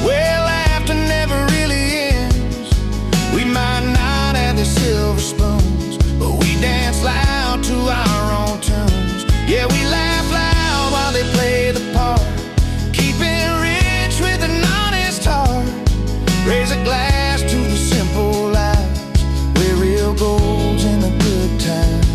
where laughter never really ends. We might not have the silver spoons, but we dance loud to our own tunes. Yeah, we laugh loud while they play the part, keep it rich with an honest heart. Raise a glass to the simple lives, where real gold's in the good times.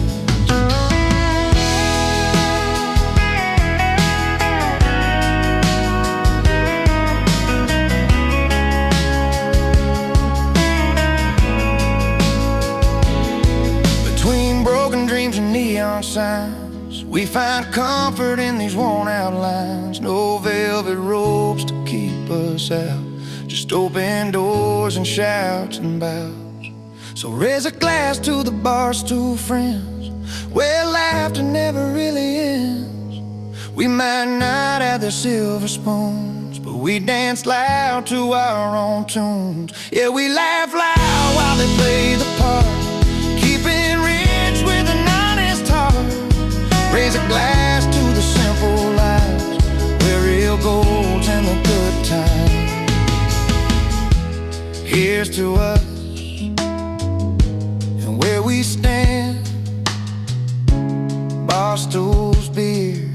Neon signs, we find comfort in these worn out lines. No velvet ropes to keep us out, just open doors and shouts and bows. So raise a glass to the Barstool friends, where laughter never really ends. We might not have the silver spoons, but we dance loud to our own tunes. Yeah, we laugh loud while they play the part, keeping rich with an honest heart. Raise a glass to the simple lives, where real gold's in the good times. Here's to us and where we stand, Barstool's beers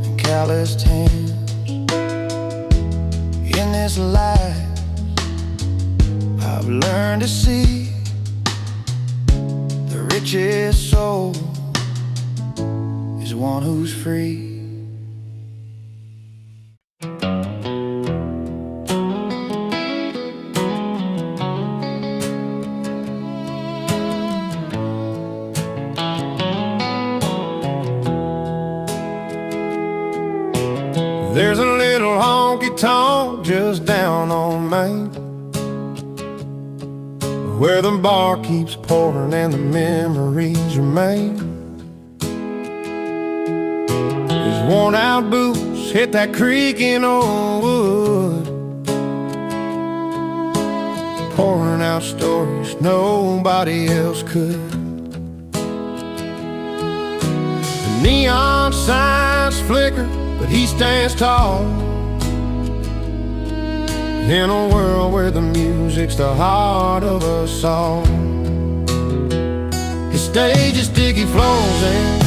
and calloused hands. In this life I've learned to see the richest soul is one who's free. There's a little honky-tonk just down on Main, where the bar keeps pouring and the memories remain. Worn out boots hit that creaking old wood, pouring out stories nobody else could. The neon signs flicker, but he stands tall in a world where the music's the heart of a song. His stage is sticky floors and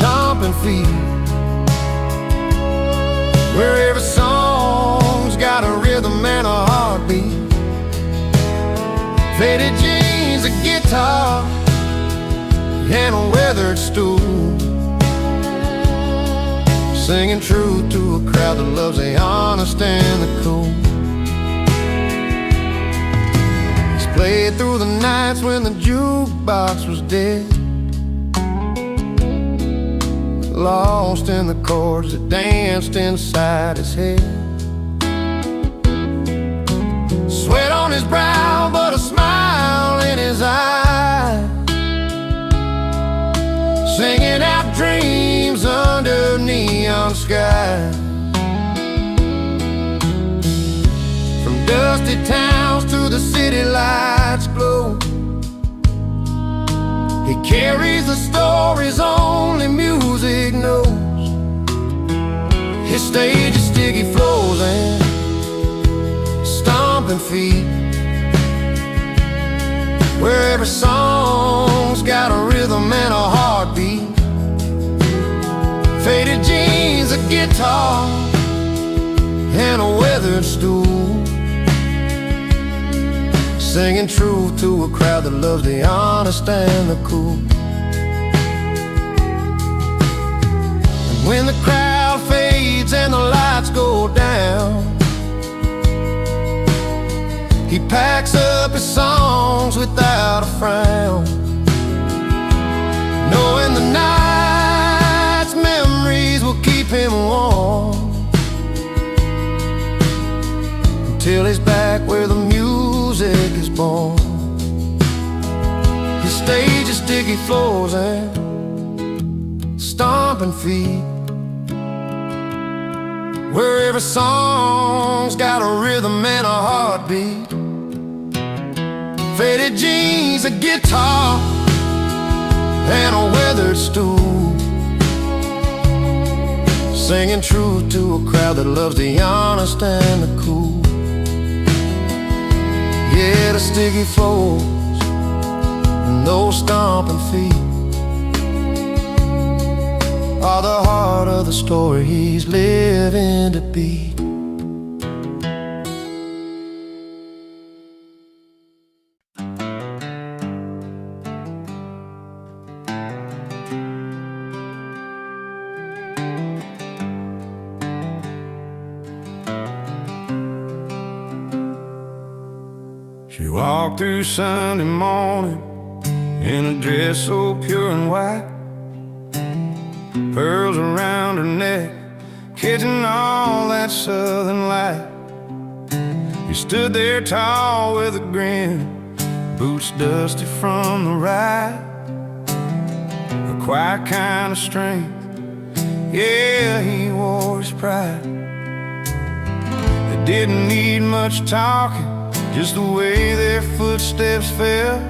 stomping feet, where every song's got a rhythm and a heartbeat. Faded jeans, a guitar, and a weathered stool, singing truth to a crowd that loves the honest and the cool. He's played through the nights when the jukebox was dead, lost in the chords that danced inside his head. Sweat on his brow, but a smile in his eye, singing out dreams under neon sky. From dusty towns to the city lights glow, he carries the stories only music knows. His stage is sticky floors and stomping feet, where every song's got a rhythm and a heartbeat. Faded jeans, a guitar, and a weathered stool, singing truth to a crowd that loves the honest and the cool. And when the crowd fades and the lights go down, he packs up his songs without a frown, knowing the night's memories will keep him warm until he's back where the music is born. His stage is sticky floors and stomping feet, where every song's got a rhythm and a heartbeat. Faded jeans, a guitar, and a weathered stool, singing truth to a crowd that loves the honest and the cool. Yeah, the sticky floors and those stomping feet are the heart of the story he's living to be. She walked through Sunday morning in a dress so pure and white, pearls around her neck, catching all that southern light. He stood there tall with a grin, boots dusty from the ride, a quiet kind of strength, yeah, he wore his pride. They didn't need much talking, just the way their footsteps fell,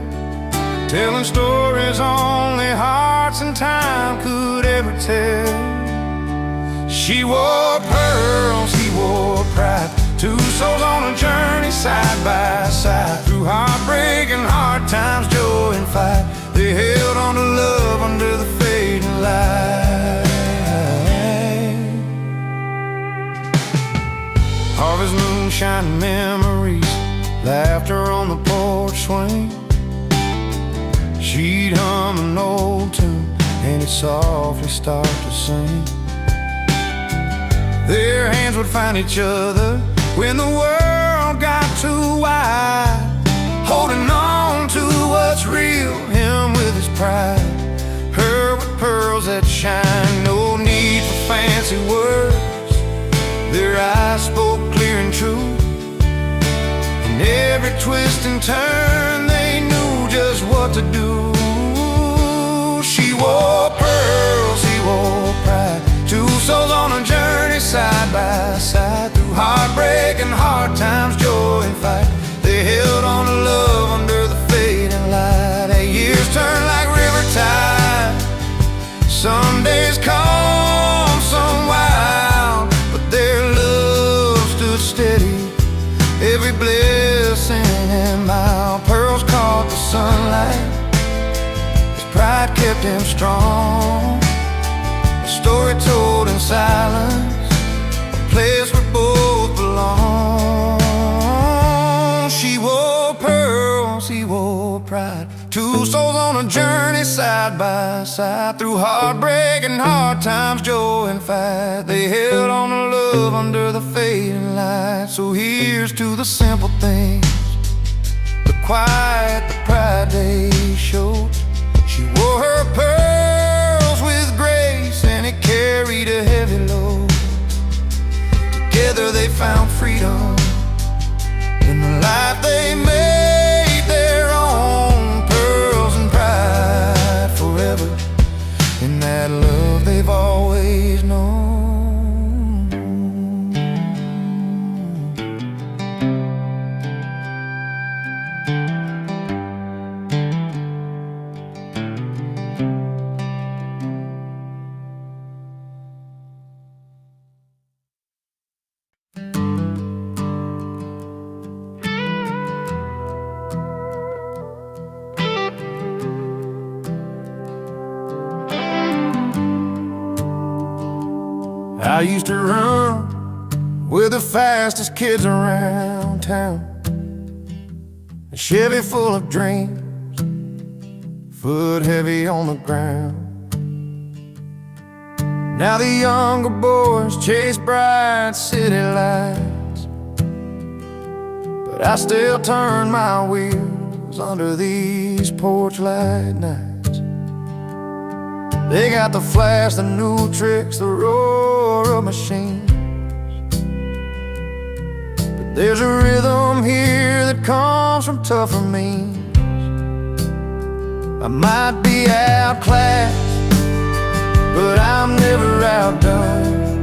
telling stories only hearts and time could ever tell. She wore pearls, he wore pride, two souls on a journey side by side, through heartbreak and hard times, joy and fight. They held on to love under the fading light. Harvest moonshine memories, laughter on the porch swing. She'd hum an old tune and he'd softly start to sing. Their hands would find each other when the world got too wide, holding on to what's real, him with his pride, her with pearls that shine. No need for fancy words, their eyes spoke clear and true. In every twist and turn, they knew just what to do. She wore pearls, he wore pride, Some days come some wild, but their love stood steady. Every blessing and mile, pearls caught the sunlight. His pride kept him strong. A story told in silence, a place where both belong. She wore pearls, he wore pride. Two souls on a journey side by side. Through heartbreak and hard times, joy and fight, they held on to love under the fading light. So here's to the simple things, the quiet, the pride they showed. She wore her pearls with grace, and it carried a heavy load. Together they found freedom in the life they made their own. Pearls and pride forever in that love they've always known. I used to run with the fastest kids around town, a Chevy full of dreams, foot heavy on the ground. Now the younger boys chase bright city lights, but I still turn my wheels under these porch light nights. They got the flash, the new tricks, the roar of machines, but there's a rhythm here that comes from tougher means. I might be outclassed, but I'm never outdone.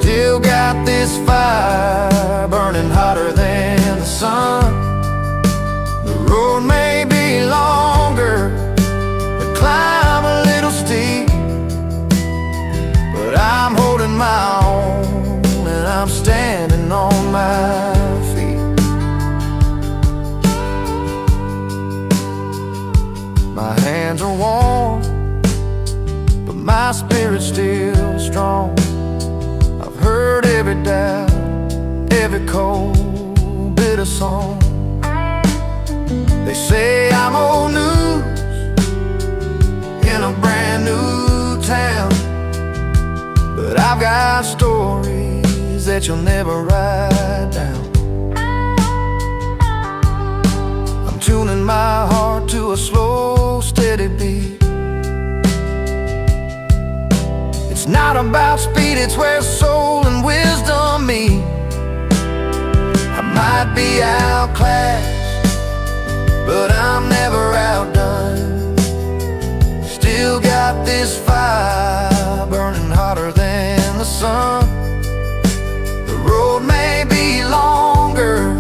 Still got this fire burning hotter than the sun. The road may be longer, the climb a little steep, but I'm holding my own and I'm standing on my feet. My hands are warm, but my spirit's still strong. I've heard every doubt, every cold bit of song. They say I'm old news in a brand new town, but I've got stories that you'll never write down. I'm tuning my heart to a slow, steady beat. It's not about speed, it's where soul and wisdom meet. I might be outclassed, but I'm never outdone. Still got this fire burning hotter than the sun. The road may be longer,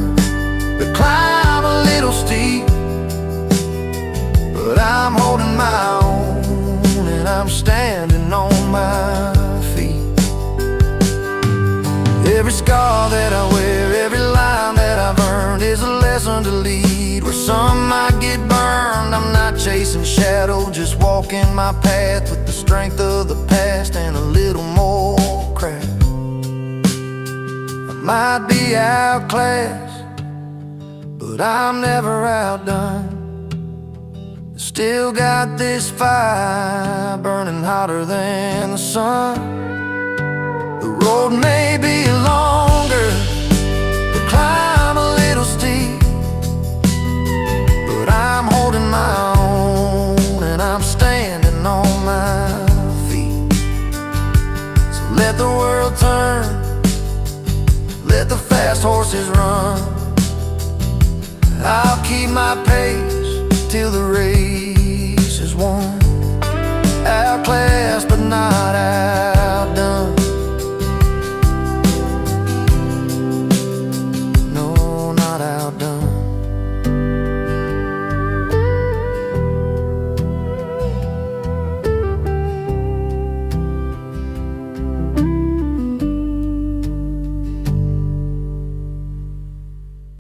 the climb a little steep, but I'm holding my own and I'm standing on my feet. Every scar that I wear, every line that I've earned is a lesson to lead. Where some might get burned, I'm not chasing shadow, just walking my path with the strength of the past and a little more craft. I might be outclassed, but I'm never outdone. Still got this fire burning hotter than the sun. The road may be longer, the climb a little steep, but I'm holding my own and I'm standing on my feet. So let the world turn, let the fast horses run. I'll keep my pace till the race is won. Outclassed,